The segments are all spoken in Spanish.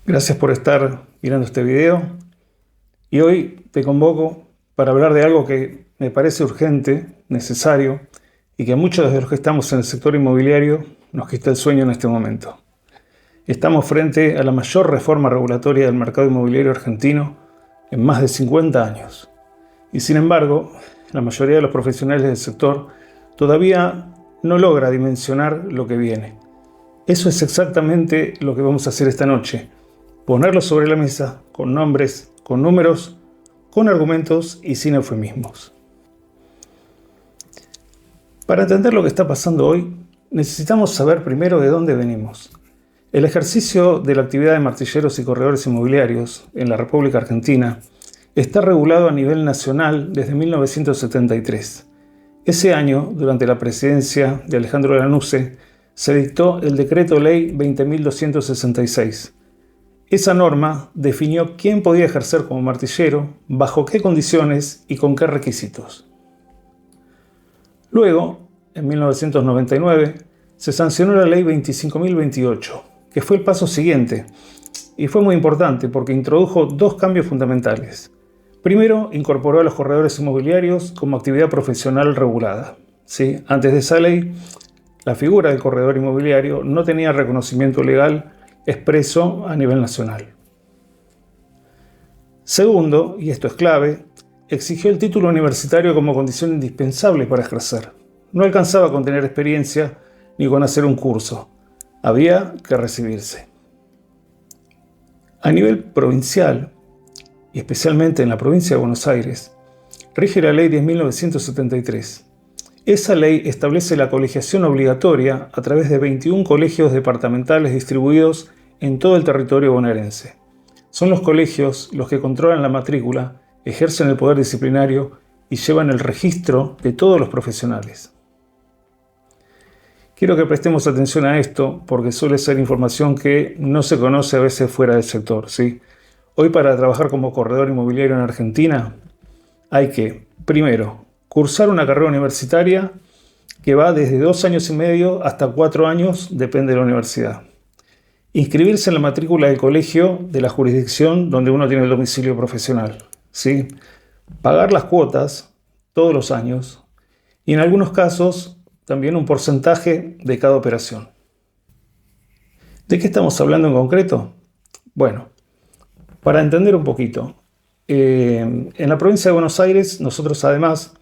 Gracias por estar mirando este video y hoy te convoco para hablar de algo que me parece urgente, necesario y que a muchos de los que estamos en el sector inmobiliario nos quita el sueño en este momento. Estamos frente a la mayor reforma regulatoria del mercado inmobiliario argentino en más de 50 años y sin embargo la mayoría de los profesionales del sector todavía no logra dimensionar lo que viene. Eso es exactamente lo que vamos a hacer esta noche. Ponerlo sobre la mesa con nombres, con números, con argumentos y sin eufemismos. Para entender lo que está pasando hoy, necesitamos saber primero de dónde venimos. El ejercicio de la actividad de martilleros y corredores inmobiliarios en la República Argentina está regulado a nivel nacional desde 1973. Ese año, durante la presidencia de Alejandro Lanusse, se dictó el Decreto Ley 20.266. Esa norma definió quién podía ejercer como martillero, bajo qué condiciones y con qué requisitos. Luego, en 1999, se sancionó la Ley 25.028, que fue el paso siguiente, y fue muy importante porque introdujo dos cambios fundamentales. Primero, incorporó a los corredores inmobiliarios como actividad profesional regulada. ¿Sí? Antes de esa ley, la figura del corredor inmobiliario no tenía reconocimiento legal expreso a nivel nacional. Segundo, y esto es clave, exigió el título universitario como condición indispensable para ejercer. No alcanzaba con tener experiencia ni con hacer un curso. Había que recibirse. A nivel provincial, y especialmente en la provincia de Buenos Aires, rige la Ley 10.973. Esa ley establece la colegiación obligatoria a través de 21 colegios departamentales distribuidos en todo el territorio bonaerense. Son los colegios los que controlan la matrícula, ejercen el poder disciplinario y llevan el registro de todos los profesionales. Quiero que prestemos atención a esto porque suele ser información que no se conoce a veces fuera del sector, ¿sí? Hoy, para trabajar como corredor inmobiliario en Argentina, hay que, primero, cursar una carrera universitaria que va desde 2 años y medio hasta 4 años, depende de la universidad. Inscribirse en la matrícula del colegio de la jurisdicción donde uno tiene el domicilio profesional, ¿sí? Pagar las cuotas todos los años y en algunos casos también un porcentaje de cada operación. ¿De qué estamos hablando en concreto? Bueno, para entender un poquito, en la provincia de Buenos Aires nosotros además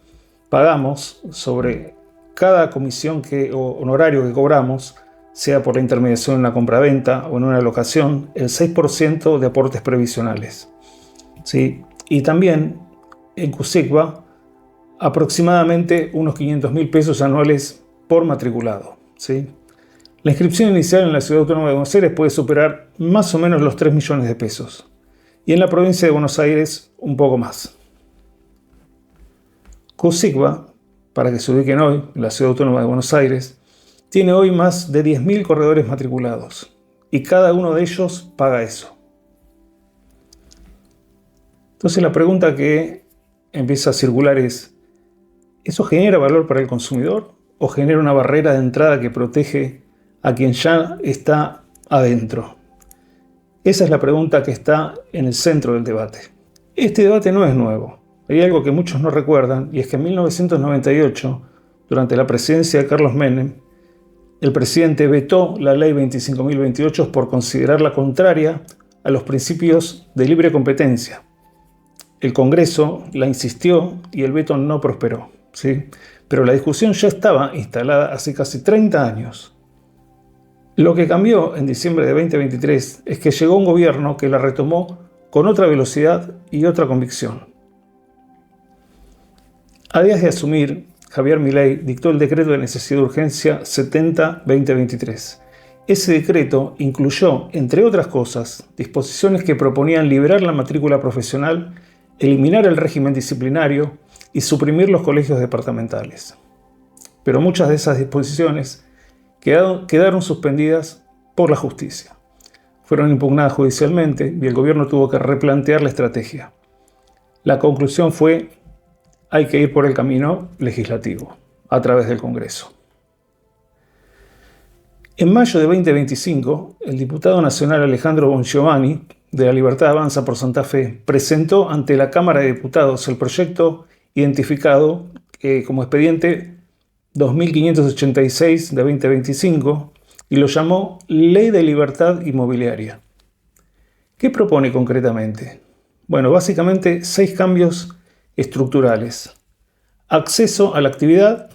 pagamos sobre cada comisión o honorario que cobramos, sea por la intermediación en una compraventa o en una locación, el 6% de aportes previsionales. ¿Sí? Y también en CUSECBA aproximadamente unos 500.000 pesos anuales por matriculado. ¿Sí? La inscripción inicial en la Ciudad Autónoma de Buenos Aires puede superar más o menos los 3 millones de pesos. Y en la provincia de Buenos Aires un poco más. CUSECBA, para que se ubiquen hoy, en la Ciudad Autónoma de Buenos Aires, tiene hoy más de 10.000 corredores matriculados y cada uno de ellos paga eso. Entonces la pregunta que empieza a circular es, ¿eso genera valor para el consumidor o genera una barrera de entrada que protege a quien ya está adentro? Esa es la pregunta que está en el centro del debate. Este debate no es nuevo. Hay algo que muchos no recuerdan y es que en 1998, durante la presidencia de Carlos Menem, el presidente vetó la ley 25.028 por considerarla contraria a los principios de libre competencia. El Congreso la insistió y el veto no prosperó, ¿sí? Pero la discusión ya estaba instalada hace casi 30 años. Lo que cambió en diciembre de 2023 es que llegó un gobierno que la retomó con otra velocidad y otra convicción. A días de asumir, Javier Milei dictó el decreto de necesidad de urgencia 70-2023. Ese decreto incluyó, entre otras cosas, disposiciones que proponían liberar la matrícula profesional, eliminar el régimen disciplinario y suprimir los colegios departamentales. Pero muchas de esas disposiciones quedaron suspendidas por la justicia. Fueron impugnadas judicialmente y el gobierno tuvo que replantear la estrategia. La conclusión fue: hay que ir por el camino legislativo, a través del Congreso. En mayo de 2025, el diputado nacional Alejandro Bongiovanni, de La Libertad Avanza por Santa Fe, presentó ante la Cámara de Diputados el proyecto identificado como expediente 2586 de 2025 y lo llamó Ley de Libertad Inmobiliaria. ¿Qué propone concretamente? Bueno, básicamente 6 cambios estructurales. Acceso a la actividad,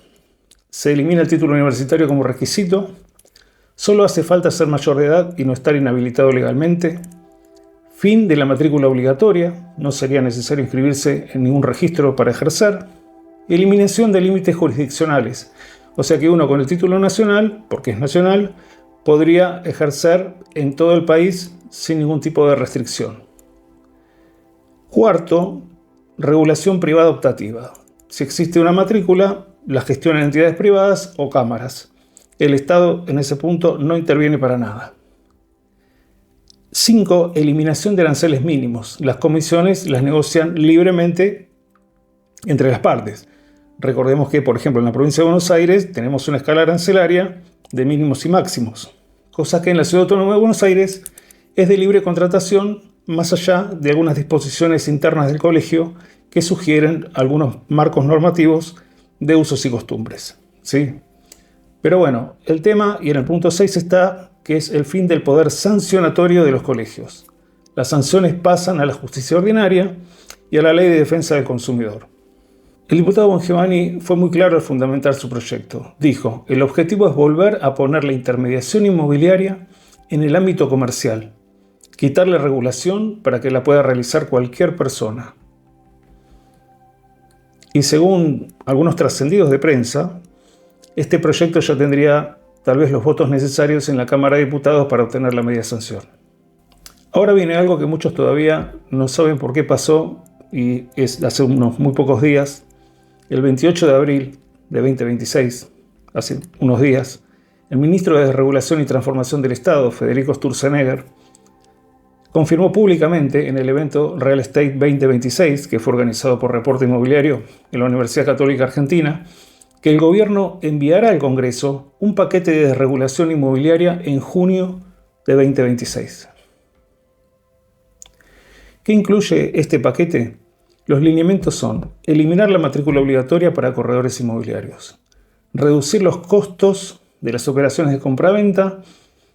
se elimina el título universitario como requisito, solo hace falta ser mayor de edad y no estar inhabilitado legalmente, fin de la matrícula obligatoria, no sería necesario inscribirse en ningún registro para ejercer, eliminación de límites jurisdiccionales, o sea que uno con el título nacional, porque es nacional, podría ejercer en todo el país sin ningún tipo de restricción. Cuarto, regulación privada optativa. Si existe una matrícula, la gestionan entidades privadas o cámaras. El Estado en ese punto no interviene para nada. 5. Eliminación de aranceles mínimos. Las comisiones las negocian libremente entre las partes. Recordemos que, por ejemplo, en la provincia de Buenos Aires tenemos una escala arancelaria de mínimos y máximos, cosa que en la Ciudad Autónoma de Buenos Aires es de libre contratación, más allá de algunas disposiciones internas del colegio que sugieren algunos marcos normativos de usos y costumbres, ¿sí? Pero bueno, el tema, y en el punto 6 está, que es el fin del poder sancionatorio de los colegios. Las sanciones pasan a la justicia ordinaria y a la ley de defensa del consumidor. El diputado Bongiovanni fue muy claro al fundamentar su proyecto. Dijo, el objetivo es volver a poner la intermediación inmobiliaria en el ámbito comercial, quitarle regulación para que la pueda realizar cualquier persona. Y según algunos trascendidos de prensa, este proyecto ya tendría tal vez los votos necesarios en la Cámara de Diputados para obtener la media sanción. Ahora viene algo que muchos todavía no saben por qué pasó, y es hace unos muy pocos días, el 28 de abril de 2026, hace unos días, el ministro de Desregulación y Transformación del Estado, Federico Sturzenegger, confirmó públicamente en el evento Real Estate 2026, que fue organizado por Reporte Inmobiliario en la Universidad Católica Argentina, que el gobierno enviará al Congreso un paquete de desregulación inmobiliaria en junio de 2026. ¿Qué incluye este paquete? Los lineamientos son eliminar la matrícula obligatoria para corredores inmobiliarios, reducir los costos de las operaciones de compraventa,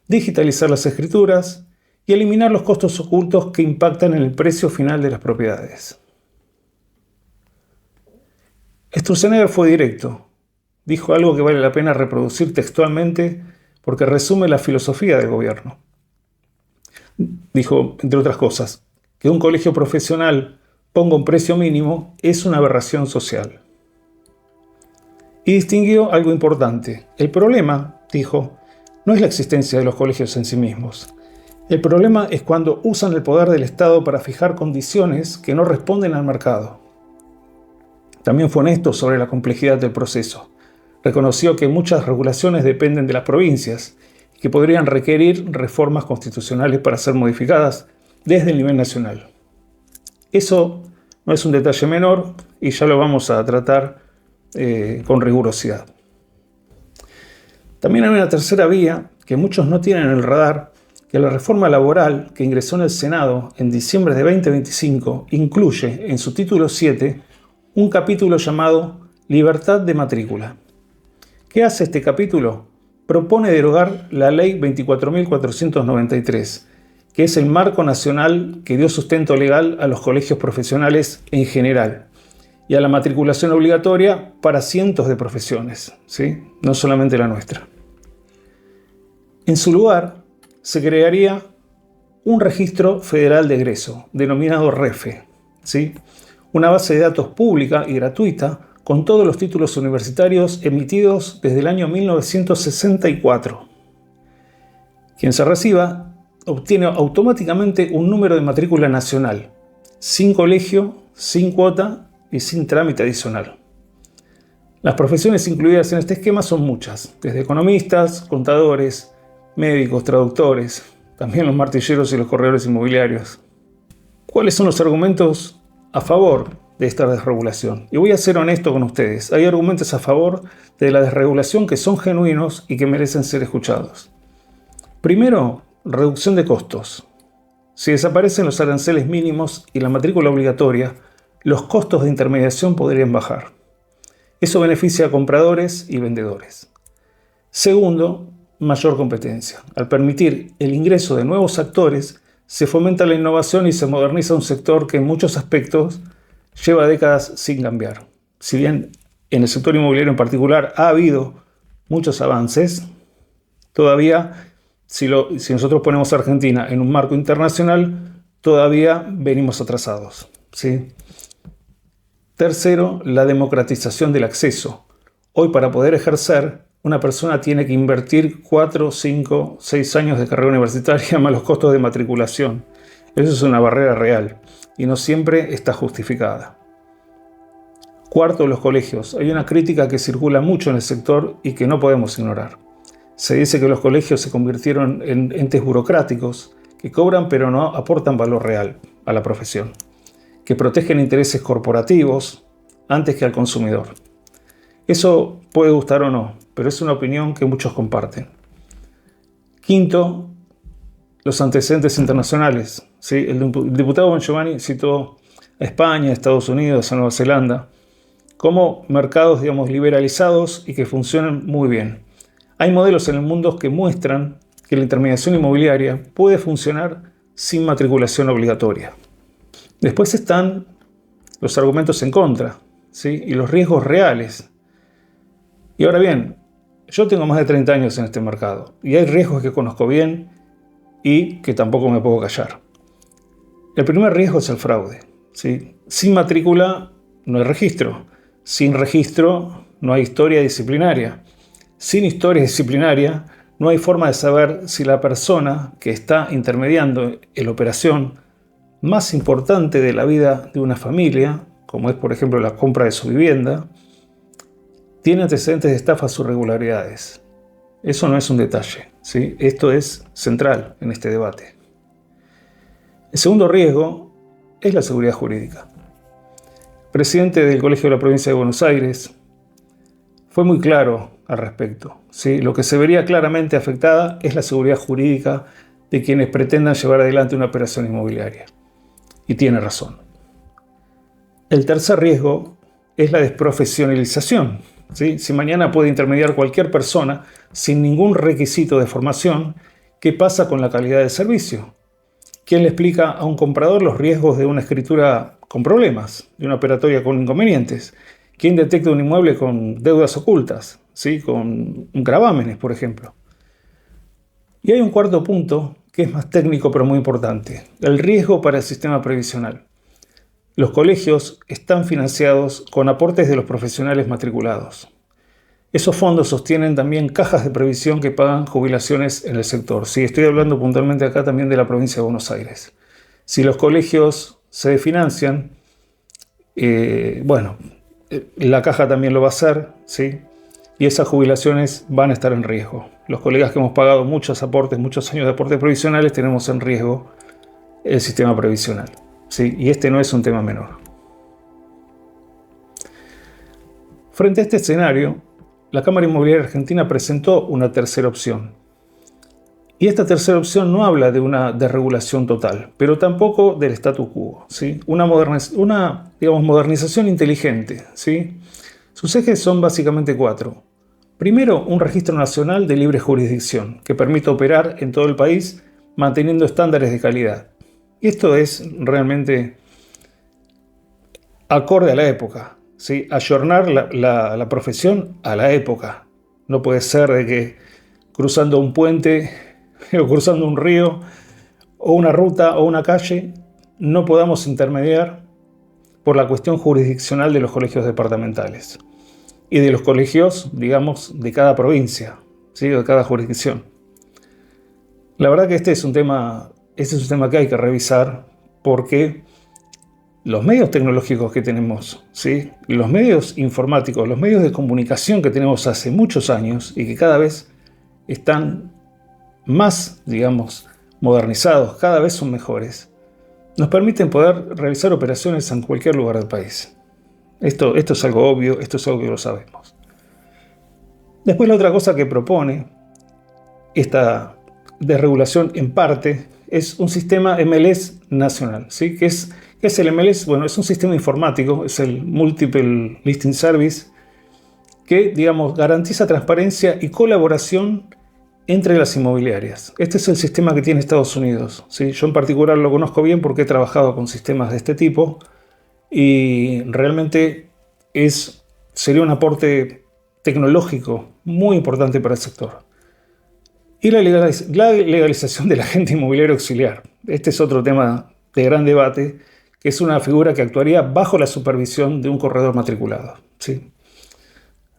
digitalizar las escrituras y eliminar los costos ocultos que impactan en el precio final de las propiedades. Sturzenegger fue directo. Dijo algo que vale la pena reproducir textualmente porque resume la filosofía del gobierno. Dijo, entre otras cosas, que un colegio profesional ponga un precio mínimo es una aberración social. Y distinguió algo importante. El problema, dijo, no es la existencia de los colegios en sí mismos. El problema es cuando usan el poder del Estado para fijar condiciones que no responden al mercado. También fue honesto sobre la complejidad del proceso. Reconoció que muchas regulaciones dependen de las provincias y que podrían requerir reformas constitucionales para ser modificadas desde el nivel nacional. Eso no es un detalle menor y ya lo vamos a tratar con rigurosidad. También hay una tercera vía que muchos no tienen en el radar, que la reforma laboral que ingresó en el Senado en diciembre de 2025 incluye en su título 7 un capítulo llamado Libertad de matrícula. ¿Qué hace este capítulo? Propone derogar la Ley 24.493, que es el marco nacional que dio sustento legal a los colegios profesionales en general y a la matriculación obligatoria para cientos de profesiones, ¿sí? No solamente la nuestra. En su lugar, se crearía un registro federal de egreso, denominado REFE, ¿sí? Una base de datos pública y gratuita con todos los títulos universitarios emitidos desde el año 1964. Quien se reciba obtiene automáticamente un número de matrícula nacional, sin colegio, sin cuota y sin trámite adicional. Las profesiones incluidas en este esquema son muchas, desde economistas, contadores, médicos, traductores, también los martilleros y los corredores inmobiliarios. ¿Cuáles son los argumentos a favor de esta desregulación? Y voy a ser honesto con ustedes. Hay argumentos a favor de la desregulación que son genuinos y que merecen ser escuchados. Primero, reducción de costos. Si desaparecen los aranceles mínimos y la matrícula obligatoria, los costos de intermediación podrían bajar. Eso beneficia a compradores y vendedores. Segundo, mayor competencia. Al permitir el ingreso de nuevos actores, se fomenta la innovación y se moderniza un sector que en muchos aspectos lleva décadas sin cambiar. Si bien en el sector inmobiliario en particular ha habido muchos avances, todavía, si nosotros ponemos a Argentina en un marco internacional, todavía venimos atrasados, ¿sí? Tercero, la democratización del acceso. Hoy, para poder ejercer, una persona tiene que invertir 4, 5, 6 años de carrera universitaria más los costos de matriculación. Eso es una barrera real y no siempre está justificada. Cuarto, los colegios. Hay una crítica que circula mucho en el sector y que no podemos ignorar. Se dice que los colegios se convirtieron en entes burocráticos que cobran pero no aportan valor real a la profesión, que protegen intereses corporativos antes que al consumidor. Eso puede gustar o no, pero es una opinión que muchos comparten. Quinto, los antecedentes internacionales. ¿Sí? El diputado Bongiovanni citó a España, a Estados Unidos, a Nueva Zelanda, como mercados, liberalizados y que funcionan muy bien. Hay modelos en el mundo que muestran que la intermediación inmobiliaria puede funcionar sin matriculación obligatoria. Después están los argumentos en contra, ¿sí? Y los riesgos reales. Y ahora bien, yo tengo más de 30 años en este mercado y hay riesgos que conozco bien y que tampoco me puedo callar. El primer riesgo es el fraude, ¿sí? Sin matrícula no hay registro. Sin registro no hay historia disciplinaria. Sin historia disciplinaria no hay forma de saber si la persona que está intermediando en la operación más importante de la vida de una familia, como es por ejemplo la compra de su vivienda, tiene antecedentes de estafas o irregularidades. Eso no es un detalle, ¿sí? Esto es central en este debate. El segundo riesgo es la seguridad jurídica. El presidente del Colegio de la Provincia de Buenos Aires fue muy claro al respecto, ¿sí? Lo que se vería claramente afectada es la seguridad jurídica de quienes pretendan llevar adelante una operación inmobiliaria. Y tiene razón. El tercer riesgo es la desprofesionalización, ¿sí? Si mañana puede intermediar cualquier persona sin ningún requisito de formación, ¿qué pasa con la calidad del servicio? ¿Quién le explica a un comprador los riesgos de una escritura con problemas, de una operatoria con inconvenientes? ¿Quién detecta un inmueble con deudas ocultas, ¿sí? Con gravámenes, por ejemplo? Y hay un cuarto punto que es más técnico pero muy importante: el riesgo para el sistema previsional. Los colegios están financiados con aportes de los profesionales matriculados. Esos fondos sostienen también cajas de previsión que pagan jubilaciones en el sector. Sí, estoy hablando puntualmente acá también de la provincia de Buenos Aires. Si los colegios se desfinancian, la caja también lo va a hacer, ¿sí? Y esas jubilaciones van a estar en riesgo. Los colegas que hemos pagado muchos aportes, muchos años de aportes previsionales, tenemos en riesgo el sistema previsional, ¿sí? Y este no es un tema menor. Frente a este escenario, la Cámara Inmobiliaria Argentina presentó una tercera opción. Y esta tercera opción no habla de una desregulación total, pero tampoco del statu quo, ¿sí? Una modernización inteligente, ¿sí? Sus ejes son básicamente 4. Primero, un registro nacional de libre jurisdicción que permita operar en todo el país manteniendo estándares de calidad. Y esto es realmente acorde a la época, ¿sí? Ayornar la profesión a la época. No puede ser de que cruzando un puente o cruzando un río o una ruta o una calle no podamos intermediar por la cuestión jurisdiccional de los colegios departamentales y de los colegios, digamos, de cada provincia, ¿sí? De cada jurisdicción. La verdad que este es un tema que hay que revisar, porque los medios tecnológicos que tenemos, ¿sí? Los medios informáticos, los medios de comunicación que tenemos hace muchos años y que cada vez están más, digamos, modernizados, cada vez son mejores, nos permiten poder realizar operaciones en cualquier lugar del país. Esto es algo obvio, esto es algo que lo sabemos. Después, la otra cosa que propone esta de regulación en parte es un sistema MLS nacional, ¿sí? ¿Qué es el MLS? Bueno, es un sistema informático, es el Multiple Listing Service, que, digamos, garantiza transparencia y colaboración entre las inmobiliarias. Este es el sistema que tiene Estados Unidos, ¿sí? Yo en particular lo conozco bien porque he trabajado con sistemas de este tipo y realmente sería un aporte tecnológico muy importante para el sector. Y la legalización del agente inmobiliario auxiliar. Este es otro tema de gran debate, que es una figura que actuaría bajo la supervisión de un corredor matriculado, ¿sí?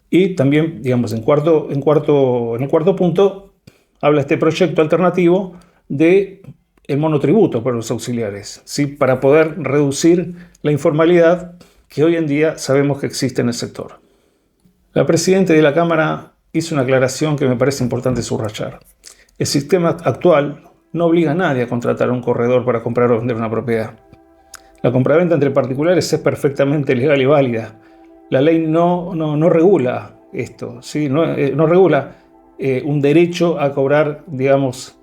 Y también, digamos, en el cuarto punto, habla este proyecto alternativo de el monotributo para los auxiliares, ¿sí? Para poder reducir la informalidad que hoy en día sabemos que existe en el sector. La presidenta de la Cámara hizo una aclaración que me parece importante subrayar. El sistema actual no obliga a nadie a contratar a un corredor para comprar o vender una propiedad. La compraventa entre particulares es perfectamente legal y válida. La ley no regula esto, ¿sí? No regula un derecho a cobrar, digamos,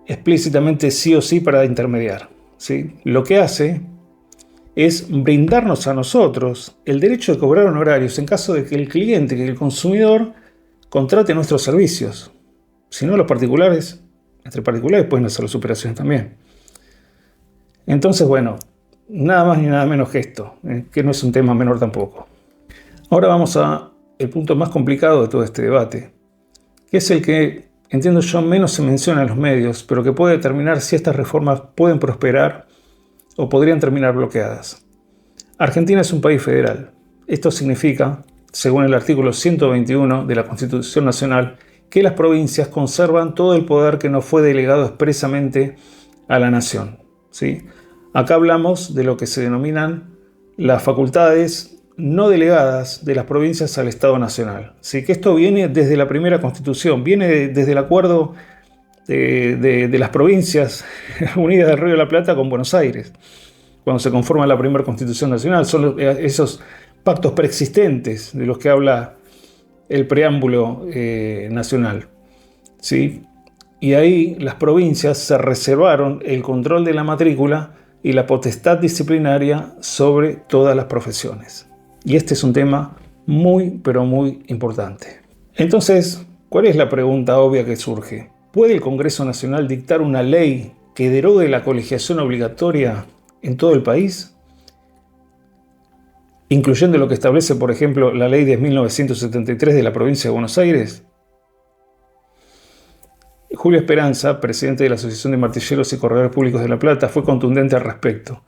explícitamente sí o sí para intermediar, ¿sí? Lo que hace es brindarnos a nosotros el derecho de cobrar honorarios en caso de que el cliente, que el consumidor, contrate nuestros servicios. Si no, los particulares, entre particulares pueden hacer las operaciones también. Entonces, bueno, nada más ni nada menos que esto, que no es un tema menor tampoco. Ahora vamos al punto más complicado de todo este debate, que es el que, entiendo yo, menos se menciona en los medios, pero que puede determinar si estas reformas pueden prosperar o podrían terminar bloqueadas. Argentina es un país federal. Esto significa, según el artículo 121 de la Constitución Nacional, que las provincias conservan todo el poder que no fue delegado expresamente a la nación, ¿sí? Acá hablamos de lo que se denominan las facultades no delegadas de las provincias al Estado Nacional, ¿sí? Que esto viene desde la primera Constitución, viene desde el acuerdo de las provincias unidas del Río de la Plata con Buenos Aires, cuando se conforma la primera Constitución Nacional. Son esos pactos preexistentes de los que habla el preámbulo nacional, ¿sí? Y ahí las provincias se reservaron el control de la matrícula y la potestad disciplinaria sobre todas las profesiones. Y este es un tema muy, pero muy importante. Entonces, ¿cuál es la pregunta obvia que surge? ¿Puede el Congreso Nacional dictar una ley que derogue la colegiación obligatoria en todo el país? Incluyendo lo que establece, por ejemplo, la Ley 10.973 de la provincia de Buenos Aires. Julio Esperanza, presidente de la Asociación de Martilleros y Corredores Públicos de La Plata, fue contundente al respecto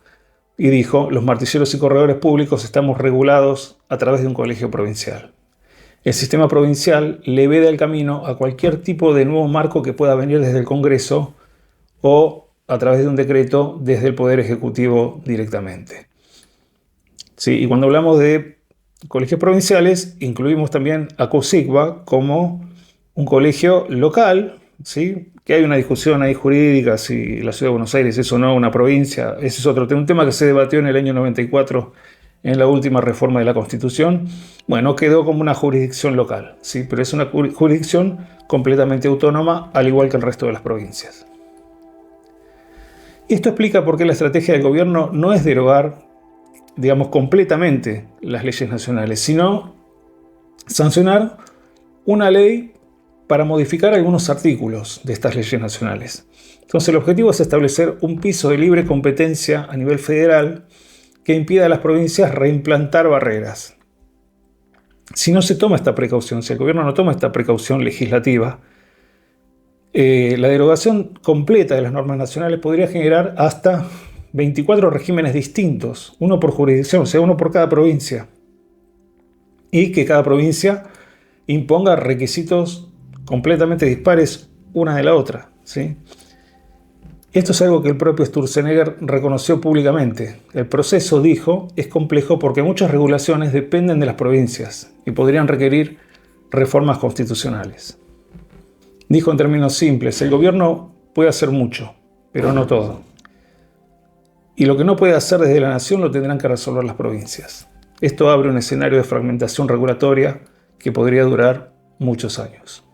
y dijo: los martilleros y corredores públicos estamos regulados a través de un colegio provincial. El sistema provincial le veda el camino a cualquier tipo de nuevo marco que pueda venir desde el Congreso o a través de un decreto desde el Poder Ejecutivo directamente. Sí, y cuando hablamos de colegios provinciales, incluimos también a COSICBA como un colegio local, ¿sí? Que hay una discusión ahí jurídica si la Ciudad de Buenos Aires es o no una provincia. Ese es otro tema, un tema que se debatió en el año 94 en la última reforma de la Constitución. Bueno, quedó como una jurisdicción local, ¿sí? Pero es una jurisdicción completamente autónoma, al igual que el resto de las provincias. Y esto explica por qué la estrategia del gobierno no es derogar, digamos, completamente las leyes nacionales, sino sancionar una ley para modificar algunos artículos de estas leyes nacionales. Entonces, el objetivo es establecer un piso de libre competencia a nivel federal que impida a las provincias reimplantar barreras. Si no se toma esta precaución, si el gobierno no toma esta precaución legislativa, la derogación completa de las normas nacionales podría generar hasta 24 regímenes distintos, uno por jurisdicción, o sea, uno por cada provincia, y que cada provincia imponga requisitos completamente dispares una de la otra, ¿sí? Esto es algo que el propio Sturzenegger reconoció públicamente. El proceso, dijo, es complejo porque muchas regulaciones dependen de las provincias y podrían requerir reformas constitucionales. Dijo en términos simples: el gobierno puede hacer mucho, pero no todo. Y lo que no puede hacer desde la nación lo tendrán que resolver las provincias. Esto abre un escenario de fragmentación regulatoria que podría durar muchos años.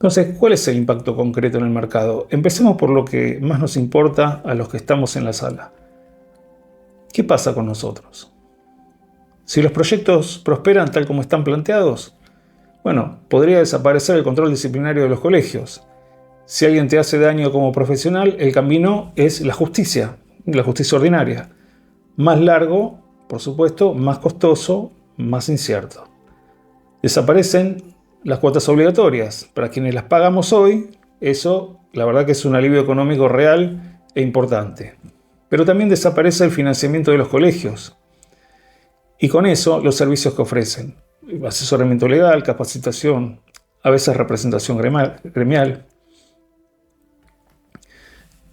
Entonces, ¿cuál es el impacto concreto en el mercado? Empecemos por lo que más nos importa a los que estamos en la sala. ¿Qué pasa con nosotros? Si los proyectos prosperan tal como están planteados, bueno, podría desaparecer el control disciplinario de los colegios. Si alguien te hace daño como profesional, el camino es la justicia ordinaria. Más largo, por supuesto, más costoso, más incierto. Desaparecen las cuotas obligatorias. Para quienes las pagamos hoy, eso la verdad que es un alivio económico real e importante. Pero también desaparece el financiamiento de los colegios. Y con eso los servicios que ofrecen. Asesoramiento legal, capacitación, a veces representación gremial.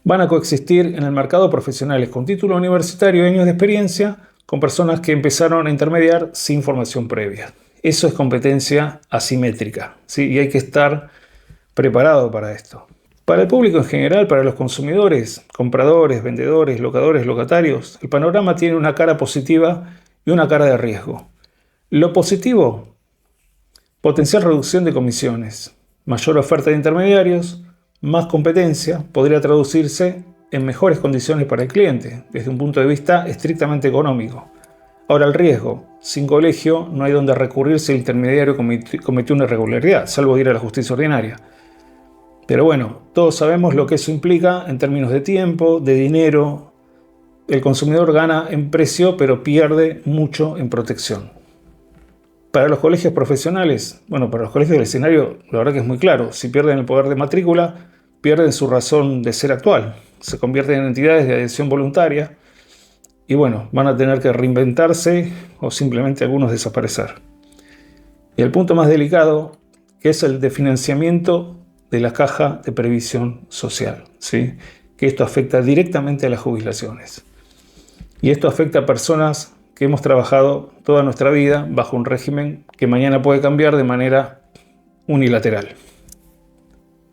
Van a coexistir en el mercado profesionales con título universitario y años de experiencia con personas que empezaron a intermediar sin formación previa. Eso es competencia asimétrica, ¿sí? Y hay que estar preparado para esto. Para el público en general, para los consumidores, compradores, vendedores, locadores, locatarios, el panorama tiene una cara positiva y una cara de riesgo. Lo positivo, potencial reducción de comisiones, mayor oferta de intermediarios, más competencia, podría traducirse en mejores condiciones para el cliente, desde un punto de vista estrictamente económico. Ahora el riesgo, sin colegio no hay donde recurrir si el intermediario cometió una irregularidad, salvo ir a la justicia ordinaria. Pero bueno, todos sabemos lo que eso implica en términos de tiempo, de dinero. El consumidor gana en precio, pero pierde mucho en protección. Para los colegios profesionales, para los colegios del escenario, la verdad que es muy claro. Si pierden el poder de matrícula, pierden su razón de ser actual. Se convierten en entidades de adhesión voluntaria y van a tener que reinventarse o simplemente algunos desaparecer. Y el punto más delicado, que es el de financiamiento de la caja de previsión social, ¿sí? Que esto afecta directamente a las jubilaciones. Y esto afecta a personas que hemos trabajado toda nuestra vida bajo un régimen que mañana puede cambiar de manera unilateral.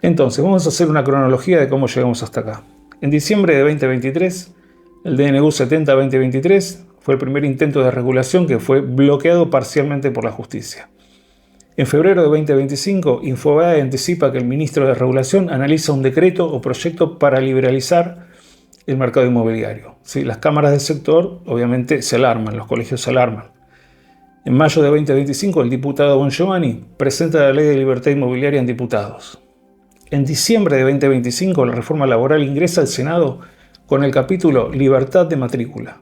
Entonces, vamos a hacer una cronología de cómo llegamos hasta acá. En diciembre de 2023, el DNU 70-2023 fue el primer intento de regulación que fue bloqueado parcialmente por la justicia. En febrero de 2025, Infobae anticipa que el ministro de Regulación analiza un decreto o proyecto para liberalizar el mercado inmobiliario. ¿Sí? Las cámaras del sector obviamente se alarman, los colegios se alarman. En mayo de 2025, el diputado Bongiovanni presenta la Ley de Libertad Inmobiliaria en diputados. En diciembre de 2025, la reforma laboral ingresa al Senado con el capítulo Libertad de Matrícula.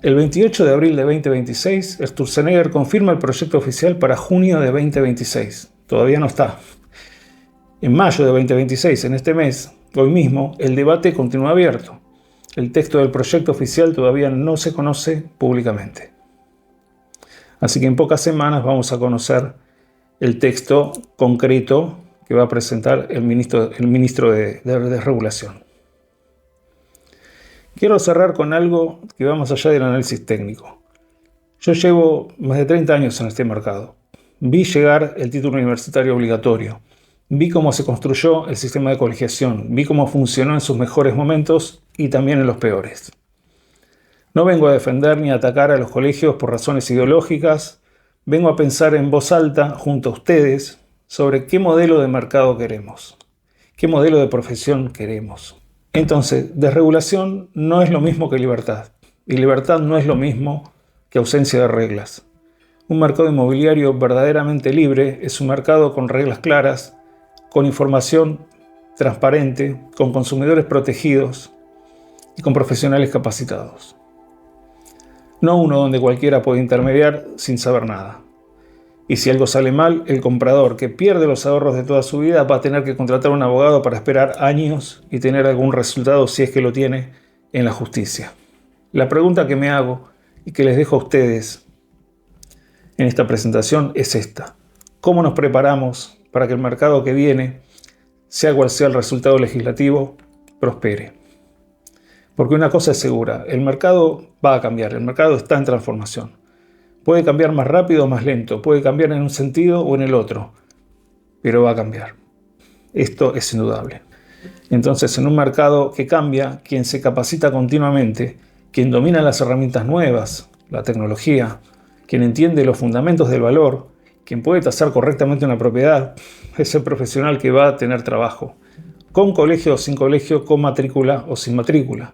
El 28 de abril de 2026, Sturzenegger confirma el proyecto oficial para junio de 2026. Todavía no está. En mayo de 2026, en este mes, hoy mismo, el debate continúa abierto. El texto del proyecto oficial todavía no se conoce públicamente. Así que en pocas semanas vamos a conocer el texto concreto que va a presentar el ministro de Regulación. Quiero cerrar con algo que va más allá del análisis técnico. Yo llevo más de 30 años en este mercado. Vi llegar el título universitario obligatorio. Vi cómo se construyó el sistema de colegiación. Vi cómo funcionó en sus mejores momentos y también en los peores. No vengo a defender ni a atacar a los colegios por razones ideológicas. Vengo a pensar en voz alta, junto a ustedes, sobre qué modelo de mercado queremos. ¿Qué modelo de profesión queremos? Entonces, desregulación no es lo mismo que libertad. Y libertad no es lo mismo que ausencia de reglas. Un mercado inmobiliario verdaderamente libre es un mercado con reglas claras, con información transparente, con consumidores protegidos y con profesionales capacitados. No uno donde cualquiera puede intermediar sin saber nada. Y si algo sale mal, el comprador que pierde los ahorros de toda su vida va a tener que contratar a un abogado para esperar años y tener algún resultado, si es que lo tiene, en la justicia. La pregunta que me hago y que les dejo a ustedes en esta presentación es esta. ¿Cómo nos preparamos para que el mercado que viene, sea cual sea el resultado legislativo, prospere? Porque una cosa es segura, el mercado va a cambiar, el mercado está en transformación. Puede cambiar más rápido o más lento, puede cambiar en un sentido o en el otro, pero va a cambiar. Esto es indudable. Entonces, en un mercado que cambia, quien se capacita continuamente, quien domina las herramientas nuevas, la tecnología, quien entiende los fundamentos del valor, quien puede tasar correctamente una propiedad, es el profesional que va a tener trabajo, con colegio o sin colegio, con matrícula o sin matrícula.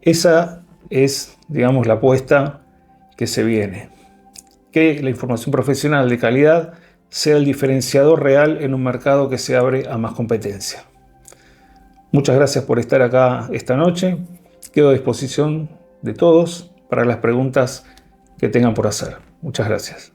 Esa es, digamos, la apuesta que se viene. Que la información profesional de calidad sea el diferenciador real en un mercado que se abre a más competencia. Muchas gracias por estar acá esta noche. Quedo a disposición de todos para las preguntas que tengan por hacer. Muchas gracias.